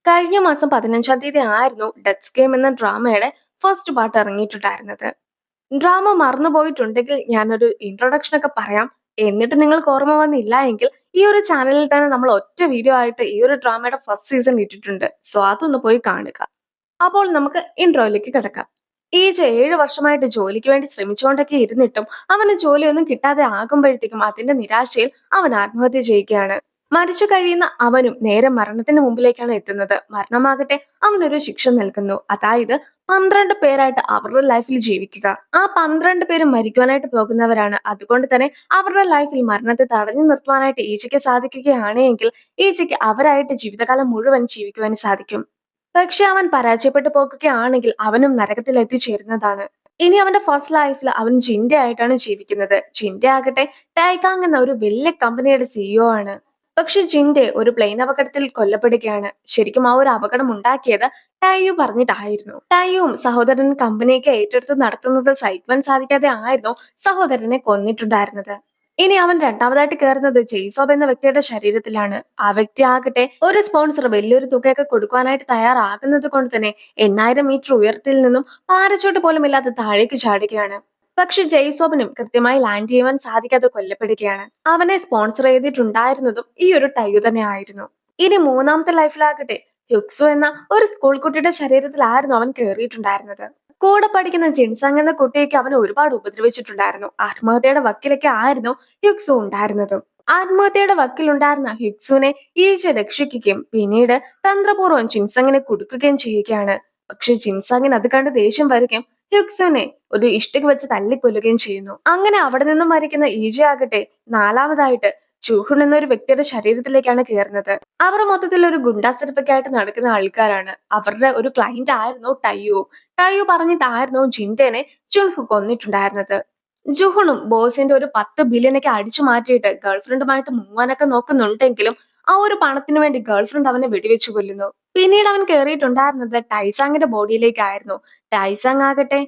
കഴിഞ്ഞ മാസം 15-ാം തീയതി ആയിരുന്നു ഡെത്ത്സ് ഗെയിം എന്ന ഡ്രാമയുടെ ഫസ്റ്റ് പാർട്ട് ഇറങ്ങിയിട്ടുണ്ടായിരുന്നത്. ഡ്രാമ മറന്നുപോയിട്ടുണ്ടെങ്കിൽ ഞാനൊരു ഇൻട്രൊഡക്ഷൻ ഒക്കെ പറയാം. എന്നിട്ട് നിങ്ങൾക്ക് ഓർമ്മ വന്നില്ല എങ്കിൽ ഈ ഒരു ചാനലിൽ തന്നെ നമ്മൾ ഒറ്റ വീഡിയോ ആയിട്ട് ഈ ഒരു ഡ്രാമയുടെ ഫസ്റ്റ് സീസൺ ഇട്ടിട്ടുണ്ട്. സോ അതൊന്ന് പോയി കാണുക. അപ്പോൾ നമുക്ക് ഇൻട്രോയിലേക്ക് കിടക്കാം. ഈജ 7 വർഷമായിട്ട് ജോലിക്ക് വേണ്ടി ശ്രമിച്ചുകൊണ്ടൊക്കെ ഇരുന്നിട്ടും അവന് ജോലിയൊന്നും കിട്ടാതെ ആകുമ്പോഴത്തേക്കും അതിന്റെ നിരാശയിൽ അവൻ ആത്മഹത്യ ചെയ്യുകയാണ്. മരിച്ചു കഴിയുന്ന അവനും നേരെ മരണത്തിന് മുമ്പിലേക്കാണ് എത്തുന്നത്. മരണമാകട്ടെ അവനൊരു ശിക്ഷ നൽകുന്നു. അതായത് 12 പേരായിട്ട് അവരുടെ ലൈഫിൽ ജീവിക്കുക. ആ 12 പേരും മരിക്കുവാനായിട്ട് പോകുന്നവരാണ്. അതുകൊണ്ട് തന്നെ അവരുടെ ലൈഫിൽ മരണത്തെ തടഞ്ഞു നിർത്തുവാനായിട്ട് ഈജയ്ക്ക് സാധിക്കുകയാണ് എങ്കിൽ ഈജയ്ക്ക് അവരായിട്ട് ജീവിതകാലം മുഴുവൻ ജീവിക്കുവാൻ സാധിക്കും. പക്ഷെ അവൻ പരാജയപ്പെട്ടു പോകുകയാണെങ്കിൽ അവനും നരകത്തിൽ എത്തിച്ചേരുന്നതാണ്. ഇനി അവന്റെ ഫസ്റ്റ് ലൈഫിൽ അവൻ ജിൻഡെ ആയിട്ടാണ് ജീവിക്കുന്നത്. ജിൻഡെ ആകട്ടെ ടൈഗാങ് എന്ന ഒരു വലിയ കമ്പനിയുടെ സിഇഒ ആണ്. പക്ഷെ ജിൻഡെ ഒരു പ്ലെയിൻ അപകടത്തിൽ കൊല്ലപ്പെടുകയാണ്. ശരിക്കും ആ ഒരു അപകടം ഉണ്ടാക്കിയത് ടൈയു പറഞ്ഞിട്ടായിരുന്നു. ടൈയും സഹോദരൻ കമ്പനിയൊക്കെ ഏറ്റെടുത്ത് നടത്തുന്നത് സഹിക്കുവാൻ സാധിക്കാതെ ആയിരുന്നു സഹോദരനെ കൊന്നിട്ടുണ്ടായിരുന്നത്. ഇനി അവൻ രണ്ടാമതായിട്ട് കയറുന്നത് ജെയ്സോബ് എന്ന വ്യക്തിയുടെ ശരീരത്തിലാണ്. ആ വ്യക്തി ആകട്ടെ ഒരു സ്പോൺസർ വലിയൊരു തുകയൊക്കെ കൊടുക്കുവാനായിട്ട് തയ്യാറാകുന്നത് കൊണ്ട് തന്നെ 8000 മീറ്റർ ഉയരത്തിൽ നിന്നും പാരച്ചൂട്ട് പോലും ഇല്ലാതെ താഴേക്ക് ചാടുകയാണ്. പക്ഷെ ജെയ്സോബിനും കൃത്യമായി ലാൻഡ് ചെയ്യുവാൻ സാധിക്കാതെ കൊല്ലപ്പെടുകയാണ്. അവനെ സ്പോൺസർ ചെയ്തിട്ടുണ്ടായിരുന്നതും ഈ ഒരു ടൈയു തന്നെ ആയിരുന്നു. ഇനി മൂന്നാമത്തെ ലൈഫിലാകട്ടെ ഹ്യുക്സു എന്ന ഒരു സ്കൂൾ കുട്ടിയുടെ ശരീരത്തിലായിരുന്നു അവൻ കയറിയിട്ടുണ്ടായിരുന്നത്. കൂടെ പഠിക്കുന്ന ജിൻസങ് എന്ന കുട്ടിയൊക്കെ അവനെ ഒരുപാട് ഉപദ്രവിച്ചിട്ടുണ്ടായിരുന്നു. ആത്മഹത്യയുടെ വക്കിലൊക്കെ ആയിരുന്നു ഹ്യുക്സു ഉണ്ടായിരുന്നതും. ആത്മഹത്യയുടെ വക്കിലുണ്ടായിരുന്ന ഹ്യുക്സുവിനെ ഈജ രക്ഷിക്കുകയും പിന്നീട് തന്ത്രപൂർവ്വം ജിൻസങ്ങിനെ കൊടുക്കുകയും ചെയ്യുകയാണ്. പക്ഷെ ജിൻസങ്ങിന് അത് കണ്ട് ദേഷ്യം വരികയും ഹ്യുക്സുവിനെ ഒരു ഇഷ്ടിക വെച്ച് തല്ലിക്കൊല്ലുകയും ചെയ്യുന്നു. അങ്ങനെ അവിടെ നിന്നും മരിക്കുന്ന ഈജ ആകട്ടെ നാലാമതായിട്ട് ചൂഹുൺ എന്നൊരു വ്യക്തിയുടെ ശരീരത്തിലേക്കാണ് കയറുന്നത്. അവർ മൊത്തത്തിൽ ഒരു ഗുണ്ടാസെറ്റപ്പൊക്കെയായിട്ട് നടക്കുന്ന ആൾക്കാരാണ്. അവരുടെ ഒരു ക്ലയന്റ് ആയിരുന്നു ടൈയു. ടൈയു പറഞ്ഞിട്ടായിരുന്നു ജിൻഡേനെ ജുൻഹു കൊന്നിട്ടുണ്ടായിരുന്നത്. ജുഹുണും ബോസിന്റെ ഒരു 10 ബില്യനൊക്കെ അടിച്ചു മാറ്റിയിട്ട് ഗേൾഫ്രണ്ടുമായിട്ട് മുങ്ങാനൊക്കെ നോക്കുന്നുണ്ടെങ്കിലും ആ ഒരു പണത്തിന് വേണ്ടി ഗേൾഫ്രണ്ട് അവനെ വെടിവെച്ചു കൊല്ലുന്നു. പിന്നീട് അവൻ കയറിയിട്ടുണ്ടായിരുന്നത് ടൈസാങ്ങിന്റെ ബോഡിയിലേക്കായിരുന്നു. ടൈസാങ് ആകട്ടെ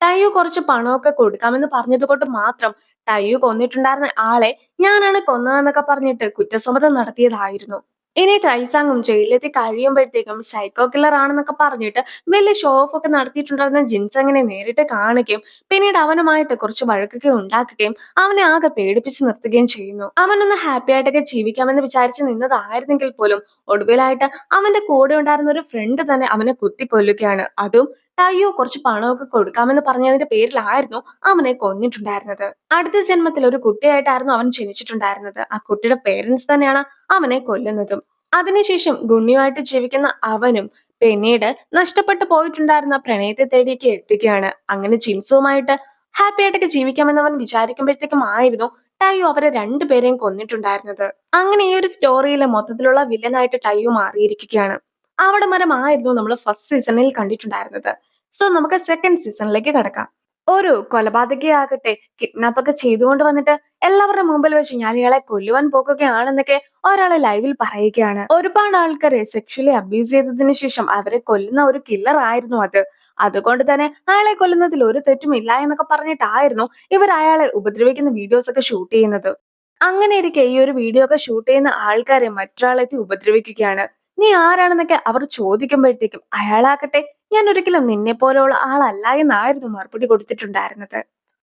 ടൈയു കുറച്ച് പണമൊക്കെ കൊടുക്കാമെന്ന് പറഞ്ഞത് കൊണ്ട് മാത്രം ടൈയു കൊന്നിട്ടുണ്ടായിരുന്ന ആളെ ഞാനാണ് കൊന്നതെന്നൊക്കെ പറഞ്ഞിട്ട് കുറ്റസമ്മതം നടത്തിയതായിരുന്നു. ഇനി ടൈസാങ്ങും ജയിലിലെത്തി കഴിയുമ്പോഴത്തേക്കും സൈക്കോ കില്ലർ ആണെന്നൊക്കെ പറഞ്ഞിട്ട് വലിയ ഷോ ഓഫ് ഒക്കെ നടത്തിയിട്ടുണ്ടായിരുന്ന ജിൻസങ്ങിനെ നേരിട്ട് കാണുകയും പിന്നീട് അവനുമായിട്ട് കുറച്ച് വഴക്കൊക്കെ ഉണ്ടാക്കുകയും അവനെ ആകെ പേടിപ്പിച്ച് നിർത്തുകയും ചെയ്യുന്നു. അവനൊന്ന് ഹാപ്പി ആയിട്ടൊക്കെ ജീവിക്കാമെന്ന് വിചാരിച്ച് നിന്നതായിരുന്നെങ്കിൽ പോലും ഒടുവിലായിട്ട് അവന്റെ കൂടെ ഉണ്ടായിരുന്ന ഒരു ഫ്രണ്ട് തന്നെ അവനെ കുത്തിക്കൊല്ലുകയാണ്. അതും ടയ്യോ കുറച്ച് പണമൊക്കെ കൊടുക്കാമെന്ന് പറഞ്ഞതിന്റെ പേരിലായിരുന്നു അവനെ കൊന്നിട്ടുണ്ടായിരുന്നത്. അടുത്ത ജന്മത്തിൽ ഒരു കുട്ടിയായിട്ടായിരുന്നു അവൻ ജനിച്ചിട്ടുണ്ടായിരുന്നത്. ആ കുട്ടിയുടെ പേരൻസ് തന്നെയാണ് അവനെ കൊല്ലുന്നതും. അതിനുശേഷം ഗുണ്യമായിട്ട് ജീവിക്കുന്ന അവനും പിന്നീട് നഷ്ടപ്പെട്ടു പോയിട്ടുണ്ടായിരുന്ന പ്രണയത്തെ തേടിയൊക്കെ എത്തുകയാണ്. അങ്ങനെ ജിൻസുവുമായിട്ട് ഹാപ്പി ആയിട്ടൊക്കെ ജീവിക്കാമെന്ന് അവൻ വിചാരിക്കുമ്പോഴത്തേക്കും ആയിരുന്നു ടയ്യോ അവരെ രണ്ടുപേരെയും കൊന്നിട്ടുണ്ടായിരുന്നത്. അങ്ങനെ ഈ ഒരു സ്റ്റോറിയിലെ മൊത്തത്തിലുള്ള വില്ലനായിട്ട് ടയ്യോ മാറിയിരിക്കുകയാണ്. അവിടെ മരമായിരുന്നു നമ്മൾ ഫസ്റ്റ് സീസണിൽ കണ്ടിട്ടുണ്ടായിരുന്നത്. സോ നമുക്ക് സെക്കൻഡ് സീസണിലേക്ക് കടക്കാം. ഒരു കൊലപാതകയാകട്ടെ കിഡ്നാപ്പ് ഒക്കെ ചെയ്തുകൊണ്ട് വന്നിട്ട് എല്ലാവരുടെ മുമ്പിൽ വെച്ച് ഞാൻ ഇയാളെ കൊല്ലുവാൻ പോകുകയാണെന്നൊക്കെ ഒരാളെ ലൈവിൽ പറയുകയാണ്. ഒരുപാട് ആൾക്കാരെ സെക്ഷലി അബ്യൂസ് ചെയ്തതിനു ശേഷം അവരെ കൊല്ലുന്ന ഒരു കില്ലർ ആയിരുന്നു അത്. അതുകൊണ്ട് തന്നെ അയാളെ കൊല്ലുന്നതിൽ ഒരു തെറ്റുമില്ല എന്നൊക്കെ പറഞ്ഞിട്ടായിരുന്നു ഇവർ അയാളെ ഉപദ്രവിക്കുന്ന വീഡിയോസ് ഒക്കെ ഷൂട്ട് ചെയ്യുന്നത്. അങ്ങനെ ഇരിക്കെ ഈ ഒരു വീഡിയോ ഒക്കെ ഷൂട്ട് ചെയ്യുന്ന ആൾക്കാരെ മറ്റൊരാളെത്തി ഉപദ്രവിക്കുകയാണ്. നീ ആരാണെന്നൊക്കെ അവർ ചോദിക്കുമ്പോഴത്തേക്കും അയാളാകട്ടെ ഞാൻ ഒരിക്കലും നിന്നെ പോലെയുള്ള ആളല്ല എന്നായിരുന്നു മറുപടി കൊടുത്തിട്ടുണ്ടായിരുന്നത്.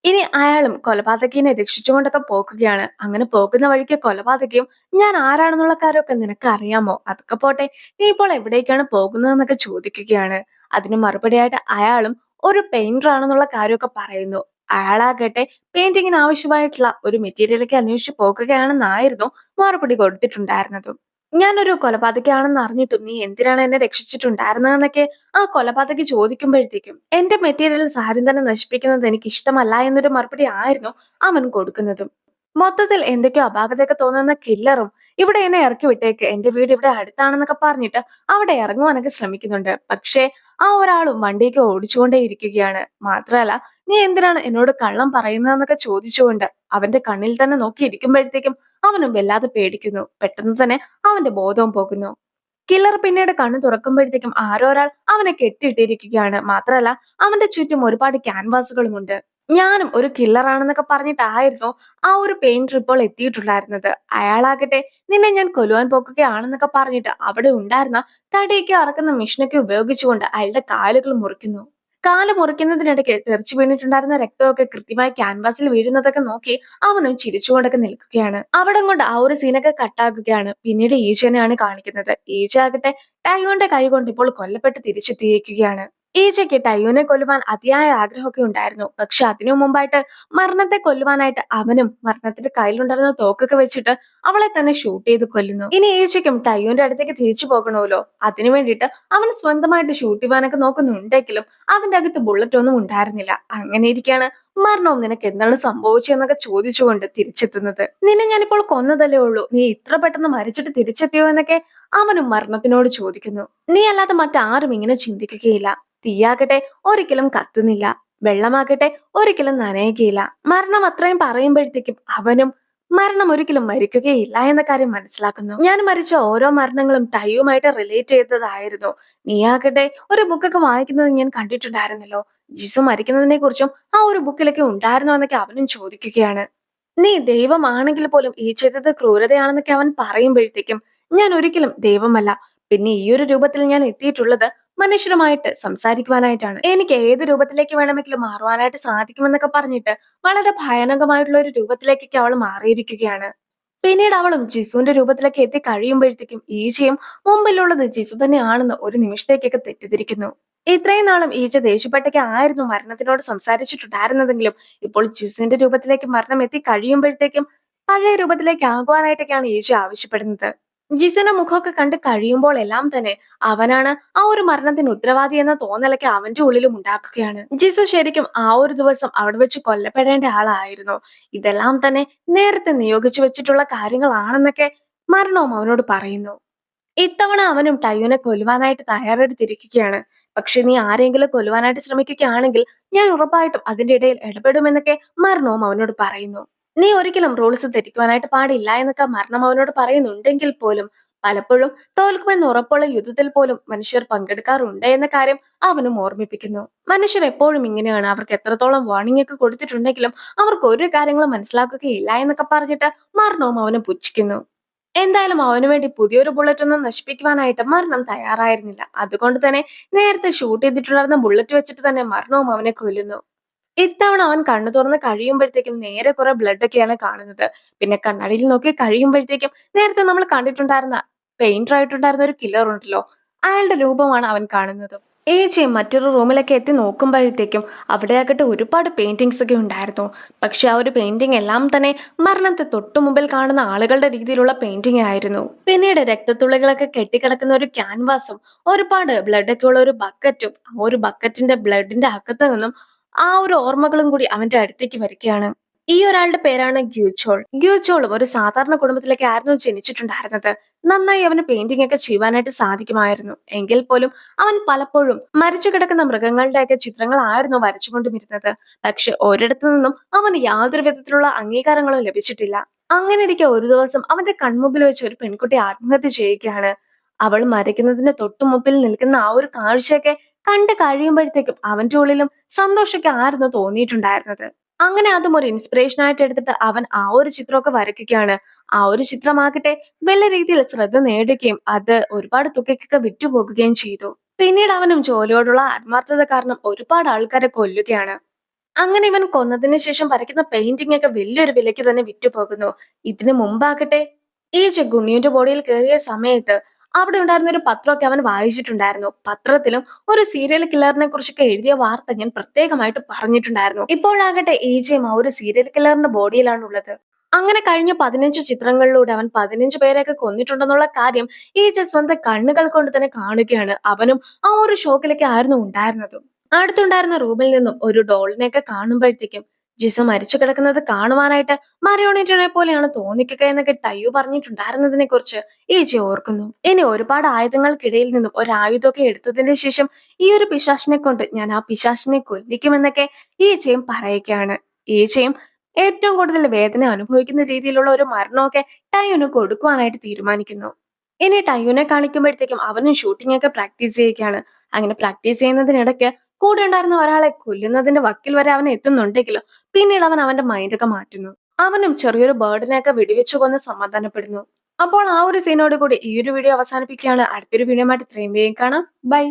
ഇനി അയാളും കൊലപാതകിനെ രക്ഷിച്ചുകൊണ്ടൊക്കെ പോകുകയാണ്. അങ്ങനെ പോകുന്ന വഴിക്ക് കൊലപാതകിയും ഞാൻ ആരാണെന്നുള്ള കാര്യമൊക്കെ നിനക്ക് അറിയാമോ? അതൊക്കെ പോട്ടെ, നീ ഇപ്പോൾ എവിടേക്കാണ് പോകുന്നതെന്നൊക്കെ ചോദിക്കുകയാണ്. അതിന് മറുപടിയായിട്ട് അയാളും ഒരു പെയിന്റർ ആണെന്നുള്ള കാര്യമൊക്കെ പറയുന്നു. അയാളാകട്ടെ പെയിന്റിങ്ങിന് ആവശ്യമായിട്ടുള്ള ഒരു മെറ്റീരിയലൊക്കെ അന്വേഷിച്ച് പോകുകയാണെന്നായിരുന്നു മറുപടി കൊടുത്തിട്ടുണ്ടായിരുന്നത്. ഞാനൊരു കൊലപാതകയാണെന്ന് അറിഞ്ഞിട്ടും നീ എന്തിനാണ് എന്നെ രക്ഷിച്ചിട്ടുണ്ടായിരുന്നതെന്നൊക്കെ ആ കൊലപാതകി ചോദിക്കുമ്പോഴത്തേക്കും എന്റെ മെറ്റീരിയൽസ് ആരും തന്നെ നശിപ്പിക്കുന്നത് എനിക്ക് ഇഷ്ടമല്ല എന്നൊരു മറുപടി ആയിരുന്നു അവൻ കൊടുക്കുന്നതും. മൊത്തത്തിൽ എന്തൊക്കെയോ അപാകതയൊക്കെ തോന്നുന്ന കില്ലറും ഇവിടെ എന്നെ ഇറക്കി വിട്ടേക്ക്, എന്റെ വീട് ഇവിടെ അടുത്താണെന്നൊക്കെ പറഞ്ഞിട്ട് അവിടെ ഇറങ്ങുവാനൊക്കെ ശ്രമിക്കുന്നുണ്ട്. പക്ഷേ ആ ഒരാളും വണ്ടിയൊക്കെ ഓടിച്ചുകൊണ്ടേ ഇരിക്കുകയാണ്. മാത്രമല്ല നീ എന്തിനാണ് എന്നോട് കള്ളം പറയുന്നതെന്നൊക്കെ ചോദിച്ചുകൊണ്ട് അവന്റെ കണ്ണിൽ തന്നെ നോക്കിയിരിക്കുമ്പോഴത്തേക്കും അവനും വല്ലാതെ പേടിക്കുന്നു. പെട്ടെന്ന് തന്നെ അവന്റെ ബോധവും പോകുന്നു. കില്ലർ പിന്നീട് കണ്ണു തുറക്കുമ്പോഴത്തേക്കും ആരോ ഒരാൾ അവനെ കെട്ടിയിട്ടിരിക്കുകയാണ്. മാത്രമല്ല അവന്റെ ചുറ്റും ഒരുപാട് ക്യാൻവാസുകളുമുണ്ട്. ഞാനും ഒരു കില്ലറാണെന്നൊക്കെ പറഞ്ഞിട്ടായിരുന്നു ആ ഒരു പെയിന്റർ ഇപ്പോൾ എത്തിയിട്ടുണ്ടായിരുന്നത്. അയാളാകട്ടെ നിന്നെ ഞാൻ കൊല്ലുവാൻ പോകുകയാണെന്നൊക്കെ പറഞ്ഞിട്ട് അവിടെ ഉണ്ടായിരുന്ന തടിയൊക്കെ അറക്കുന്ന മെഷീനൊക്കെ ഉപയോഗിച്ചുകൊണ്ട് അയാളുടെ കാലുകൾ മുറിക്കുന്നു. കാല് മുറിക്കുന്നതിനിടയ്ക്ക് തെറിച്ചു വീണിട്ടുണ്ടായിരുന്ന രക്തമൊക്കെ കൃത്യമായി ക്യാൻവാസിൽ വീഴുന്നതൊക്കെ നോക്കി അവനും ചിരിച്ചുകൊണ്ടൊക്കെ നിൽക്കുകയാണ്. അവിടം കൊണ്ട് ആ ഒരു സീനൊക്കെ കട്ടാക്കുകയാണ്. പിന്നീട് ഈച്ചനെയാണ് കാണിക്കുന്നത്. ഈച്ച ആകട്ടെ ടൈവോന്റെ കൈ കൊണ്ട് ഇപ്പോൾ കൊല്ലപ്പെട്ട് തിരിച്ചെത്തിയിരിക്കുകയാണ്. ഈച്ചയ്ക്ക് ടൈയോനെ കൊല്ലുവാൻ അതിയായ ആഗ്രഹമൊക്കെ ഉണ്ടായിരുന്നു. പക്ഷെ അതിനു മുമ്പായിട്ട് മരണത്തെ കൊല്ലുവാനായിട്ട് അവനും മരണത്തിന്റെ കയ്യിലുണ്ടായിരുന്ന തോക്കൊക്കെ വെച്ചിട്ട് അവളെ തന്നെ ഷൂട്ട് ചെയ്ത് കൊല്ലുന്നു. ഇനി ഈച്ചയ്ക്കും ടൈയോന്റെ അടുത്തേക്ക് തിരിച്ചു പോകണമല്ലോ. അതിനു വേണ്ടിയിട്ട് അവൻ സ്വന്തമായിട്ട് ഷൂട്ട് ചെയ്യാനൊക്കെ നോക്കുന്നുണ്ടെങ്കിലും അതിന്റെ അകത്ത് ബുള്ളറ്റ് ഒന്നും ഉണ്ടായിരുന്നില്ല. അങ്ങനെ ഇരിക്കാണ് മരണവും നിനക്ക് എന്താണ് സംഭവിച്ചതെന്നൊക്കെ ചോദിച്ചുകൊണ്ട് തിരിച്ചെത്തുന്നത്. നിന്നെ ഞാനിപ്പോൾ കൊന്നതല്ലേ ഉള്ളൂ, നീ ഇത്ര പെട്ടെന്ന് മരിച്ചിട്ട് തിരിച്ചെത്തിയോ എന്നൊക്കെ അവനും മരണത്തിനോട് ചോദിക്കുന്നു. നീ അല്ലാതെ മറ്റാരും ഇങ്ങനെ ചിന്തിക്കുകയില്ല. തീയാകട്ടെ ഒരിക്കലും കത്തുന്നില്ല, വെള്ളമാകട്ടെ ഒരിക്കലും നനയുകയില്ല. മരണം അത്രയും പറയുമ്പോഴത്തേക്കും അവനും മരണം ഒരിക്കലും മരിക്കുകയില്ല എന്ന കാര്യം മനസ്സിലാക്കുന്നു. ഞാൻ മരിച്ച ഓരോ മരണങ്ങളും ടൈയുമായിട്ട് റിലേറ്റ് ചെയ്തതായിരുന്നു. നീയാകട്ടെ ഒരു ബുക്കൊക്കെ വായിക്കുന്നത് ഞാൻ കണ്ടിട്ടുണ്ടായിരുന്നല്ലോ. ജിസു മരിക്കുന്നതിനെ കുറിച്ചും ആ ഒരു ബുക്കിലൊക്കെ ഉണ്ടായിരുന്നോ എന്നൊക്കെ അവനും ചോദിക്കുകയാണ്. നീ ദൈവമാണെങ്കിൽ പോലും ഈ ചെയ്തത് ക്രൂരതയാണെന്നൊക്കെ അവൻ പറയുമ്പോഴത്തേക്കും ഞാൻ ഒരിക്കലും ദൈവമല്ല. പിന്നെ ഈ ഒരു രൂപത്തിൽ ഞാൻ എത്തിയിട്ടുള്ളത് മനുഷ്യരുമായിട്ട് സംസാരിക്കുവാനായിട്ടാണ്. എനിക്ക് ഏത് രൂപത്തിലേക്ക് വേണമെങ്കിലും മാറുവാനായിട്ട് സാധിക്കുമെന്നൊക്കെ പറഞ്ഞിട്ട് വളരെ ഭയാനകമായിട്ടുള്ള ഒരു രൂപത്തിലേക്കൊക്കെ അവൾ മാറിയിരിക്കുകയാണ്. പിന്നീട് അവളും ജിസുവിന്റെ രൂപത്തിലൊക്കെ എത്തി കഴിയുമ്പോഴത്തേക്കും ഈച്ചയും മുമ്പിലുള്ളത് ജിസു തന്നെയാണെന്ന് ഒരു നിമിഷത്തേക്കൊക്കെ തെറ്റിദ്ധരിക്കുന്നു. ഇത്രയും നാളും ഈച്ച ദേഷ്യപ്പെട്ടൊക്കെ ആയിരുന്നു മരണത്തിനോട് സംസാരിച്ചിട്ടുണ്ടായിരുന്നതെങ്കിലും ഇപ്പോൾ ജിസുവിന്റെ രൂപത്തിലേക്ക് മരണം എത്തി കഴിയുമ്പോഴത്തേക്കും പഴയ രൂപത്തിലേക്ക് ആകുവാനായിട്ടൊക്കെയാണ് ഈച്ച ആവശ്യപ്പെടുന്നത്. ജിസുവിന്റെ മുഖമൊക്കെ കണ്ട് കഴിയുമ്പോൾ എല്ലാം തന്നെ അവനാണ് ആ ഒരു മരണത്തിന് ഉത്തരവാദി എന്ന തോന്നലൊക്കെ അവന്റെ ഉള്ളിലും ഉണ്ടാക്കുകയാണ്. ജിസു ശരിക്കും ആ ഒരു ദിവസം അവിടെ വെച്ച് കൊല്ലപ്പെടേണ്ട ആളായിരുന്നു. ഇതെല്ലാം തന്നെ നേരത്തെ നിയോഗിച്ചു വെച്ചിട്ടുള്ള കാര്യങ്ങളാണെന്നൊക്കെ മരണവും അവനോട് പറയുന്നു. ഇത്തവണ അവനും ടയ്യുനെ കൊല്ലുവാനായിട്ട് തയ്യാറെടുത്തിരിക്കുകയാണ്. പക്ഷെ നീ ആരെങ്കിലും കൊല്ലുവാനായിട്ട് ശ്രമിക്കുകയാണെങ്കിൽ ഞാൻ ഉറപ്പായിട്ടും അതിന്റെ ഇടയിൽ ഇടപെടുമെന്നൊക്കെ മരണവും അവനോട് പറയുന്നു. നീ ഒരിക്കലും റൂൾസ് തെറ്റിക്കുവാനായിട്ട് പാടില്ല എന്നൊക്കെ മരണം അവനോട് പറയുന്നുണ്ടെങ്കിൽ പോലും പലപ്പോഴും തോൽക്കുമെന്ന് ഉറപ്പുള്ള യുദ്ധത്തിൽ പോലും മനുഷ്യർ പങ്കെടുക്കാറുണ്ട് എന്ന കാര്യം അവനും ഓർമ്മിപ്പിക്കുന്നു. മനുഷ്യർ എപ്പോഴും ഇങ്ങനെയാണ്. അവർക്ക് എത്രത്തോളം വാർണിംഗ് ഒക്കെ കൊടുത്തിട്ടുണ്ടെങ്കിലും അവർക്ക് ഒരു കാര്യങ്ങളും മനസ്സിലാക്കുകയില്ല എന്നൊക്കെ പറഞ്ഞിട്ട് മരണവും അവനെ പുച്ഛിക്കുന്നു. എന്തായാലും അവനു വേണ്ടി പുതിയൊരു ബുള്ളറ്റ് ഒന്നും നശിപ്പിക്കുവാനായിട്ട് മരണം തയ്യാറായിരുന്നില്ല. അതുകൊണ്ട് തന്നെ നേരത്തെ ഷൂട്ട് ചെയ്തിട്ടുണ്ടായിരുന്ന ബുള്ളറ്റ് വെച്ചിട്ട് തന്നെ മരണവും അവനെ കൊല്ലുന്നു. ഇത്തവണ അവൻ കണ്ണു തുറന്ന് കഴിയുമ്പോഴത്തേക്കും നേരെ കുറെ ബ്ലഡ് ഒക്കെയാണ് കാണുന്നത്. പിന്നെ കണ്ണാടിയിൽ നോക്കി കഴിയുമ്പോഴത്തേക്കും നേരത്തെ നമ്മൾ കണ്ടിട്ടുണ്ടായിരുന്ന പെയിന്റർ ആയിട്ടുണ്ടായിരുന്ന ഒരു കില്ലർ ഉണ്ടല്ലോ, അയാളുടെ രൂപമാണ് അവൻ കാണുന്നത്. ഏച്ചിയും മറ്റൊരു റൂമിലൊക്കെ എത്തി നോക്കുമ്പോഴത്തേക്കും അവിടെയാകട്ടെ ഒരുപാട് പെയിന്റിങ്സ് ഒക്കെ ഉണ്ടായിരുന്നു. പക്ഷെ ആ ഒരു പെയിന്റിംഗ് എല്ലാം തന്നെ മരണത്തെ തൊട്ടു മുമ്പിൽ കാണുന്ന ആളുകളുടെ രീതിയിലുള്ള പെയിന്റിംഗ് ആയിരുന്നു. പിന്നീട് രക്തത്തുള്ളികളൊക്കെ കെട്ടിക്കിടക്കുന്ന ഒരു ക്യാൻവാസും ഒരുപാട് ബ്ലഡ് ഒക്കെ ഉള്ള ഒരു ബക്കറ്റും ആ ഒരു ബക്കറ്റിന്റെ ബ്ലഡിന്റെ അകത്ത് നിന്നും ആ ഒരു ഓർമ്മകളും കൂടി അവന്റെ അടുത്തേക്ക് വരികയാണ്. ഈ ഒരാളുടെ പേരാണ് ഗ്യൂച്ചോൾ. ഗ്യൂച്ചോളും ഒരു സാധാരണ കുടുംബത്തിലേക്ക് ആയിരുന്നു ജനിച്ചിട്ടുണ്ടായിരുന്നത്. നന്നായി അവന് പെയിന്റിംഗ് ഒക്കെ ചെയ്യുവാനായിട്ട് സാധിക്കുമായിരുന്നു. എങ്കിൽ പോലും അവൻ പലപ്പോഴും മരിച്ചു കിടക്കുന്ന മൃഗങ്ങളുടെയൊക്കെ ചിത്രങ്ങളായിരുന്നു വരച്ചുകൊണ്ടിരുന്നത്. പക്ഷെ ഒരിടത്തു നിന്നും അവന് യാതൊരു വിധത്തിലുള്ള അംഗീകാരങ്ങളും ലഭിച്ചിട്ടില്ല. അങ്ങനെ ഇരിക്കെ ഒരു ദിവസം അവന്റെ കൺമുമ്പിൽ വെച്ച് ഒരു പെൺകുട്ടി ആത്മഹത്യ ചെയ്യുകയാണ്. അവൾ മരിക്കുന്നതിന് തൊട്ടു മുമ്പിൽ നിൽക്കുന്ന ആ ഒരു കാഴ്ചയൊക്കെ കണ്ടു കഴിയുമ്പോഴത്തേക്കും അവന്റെ ഉള്ളിലും സന്തോഷമൊക്കെ ആയിരുന്നു തോന്നിയിട്ടുണ്ടായിരുന്നത്. അങ്ങനെ അതും ഒരു ഇൻസ്പിറേഷൻ ആയിട്ട് എടുത്തിട്ട് അവൻ ആ ഒരു ചിത്രമൊക്കെ വരയ്ക്കുകയാണ്. ആ ഒരു ചിത്രമാകട്ടെ വലിയ രീതിയിൽ ശ്രദ്ധ നേടുകയും അത് ഒരുപാട് തുകയ്ക്കൊക്കെ വിറ്റുപോകുകയും ചെയ്തു. പിന്നീട് അവനും ജോലിയോടുള്ള ആത്മാർത്ഥത കാരണം ഒരുപാട് ആൾക്കാരെ കൊല്ലുകയാണ്. അങ്ങനെ ഇവൻ കൊന്നതിന് ശേഷം വരയ്ക്കുന്ന പെയിന്റിംഗ് ഒക്കെ വലിയൊരു വിലയ്ക്ക് തന്നെ വിറ്റുപോകുന്നു. ഇതിനു മുമ്പാകട്ടെ ഈ ഗുണ്ണിയുടെ ബോഡിയിൽ കയറിയ സമയത്ത് അവിടെ ഉണ്ടായിരുന്ന ഒരു പത്രമൊക്കെ അവൻ വായിച്ചിട്ടുണ്ടായിരുന്നു. പത്രത്തിലും ഒരു സീരിയൽ കില്ലറിനെ കുറിച്ചൊക്കെ എഴുതിയ വാർത്ത ഞാൻ പ്രത്യേകമായിട്ട് പറഞ്ഞിട്ടുണ്ടായിരുന്നു. ഇപ്പോഴാകട്ടെ ഈജയും ആ ഒരു സീരിയൽ കില്ലറിന്റെ ബോഡിയിലാണ് ഉള്ളത്. അങ്ങനെ കഴിഞ്ഞ 15 ചിത്രങ്ങളിലൂടെ അവൻ 15 പേരെയൊക്കെ കൊന്നിട്ടുണ്ടെന്നുള്ള കാര്യം ഈജ സ്വന്തം കണ്ണുകൾ കൊണ്ട് തന്നെ കാണുകയാണ്. അവനും ആ ഒരു ഷോക്കിലൊക്കെ ആയിരുന്നു ഉണ്ടായിരുന്നത്. അടുത്തുണ്ടായിരുന്ന റൂമിൽ നിന്നും ഒരു ഡോളിനെയൊക്കെ കാണുമ്പോഴത്തേക്കും ജിസ മരിച്ചു കിടക്കുന്നത് കാണുവാനായിട്ട് മറിയോണിറ്റിനെ പോലെയാണ് തോന്നിക്കുക എന്നൊക്കെ ടയ്യു പറഞ്ഞിട്ടുണ്ടായിരുന്നതിനെ കുറിച്ച് ഈജി ഓർക്കുന്നു. ഇനി ഒരുപാട് ആയുധങ്ങൾക്കിടയിൽ നിന്നും ഒരു ആയുധമൊക്കെ എടുത്തതിന് ശേഷം ഈ ഒരു പിശാചിനെ കൊണ്ട് ഞാൻ ആ പിശാചിനെ കൊല്ലിക്കുമെന്നൊക്കെ ഈജയും പറയുകയാണ്. ഈജയും ഏറ്റവും കൂടുതൽ വേദന അനുഭവിക്കുന്ന രീതിയിലുള്ള ഒരു മരണമൊക്കെ ടയ്യുന് കൊടുക്കുവാനായിട്ട് തീരുമാനിക്കുന്നു. ഇനി ടയ്യുനെ കാണിക്കുമ്പോഴത്തേക്കും അവനും ഷൂട്ടിംഗ് ഒക്കെ പ്രാക്ടീസ് ചെയ്യുകയാണ്. അങ്ങനെ പ്രാക്ടീസ് ചെയ്യുന്നതിനിടയ്ക്ക് കൂടെ ഉണ്ടായിരുന്ന ഒരാളെ കൊല്ലുന്നതിന്റെ വക്കിൽ വരെ അവൻ എത്തുന്നുണ്ടെങ്കിലും പിന്നീട് അവൻ അവന്റെ മൈൻഡൊക്കെ മാറ്റുന്നു. അവനും ചെറിയൊരു ബേർഡിനെയൊക്കെ വെടിവെച്ചു കൊന്ന് സമാധാനപ്പെടുന്നു. അപ്പോൾ ആ ഒരു സീനോട് കൂടി ഈ ഒരു വീഡിയോ അവസാനിപ്പിക്കുകയാണ്. അടുത്തൊരു വീഡിയോ ആയിട്ട് ഇത്രയും വേഗം കാണാം. ബൈ.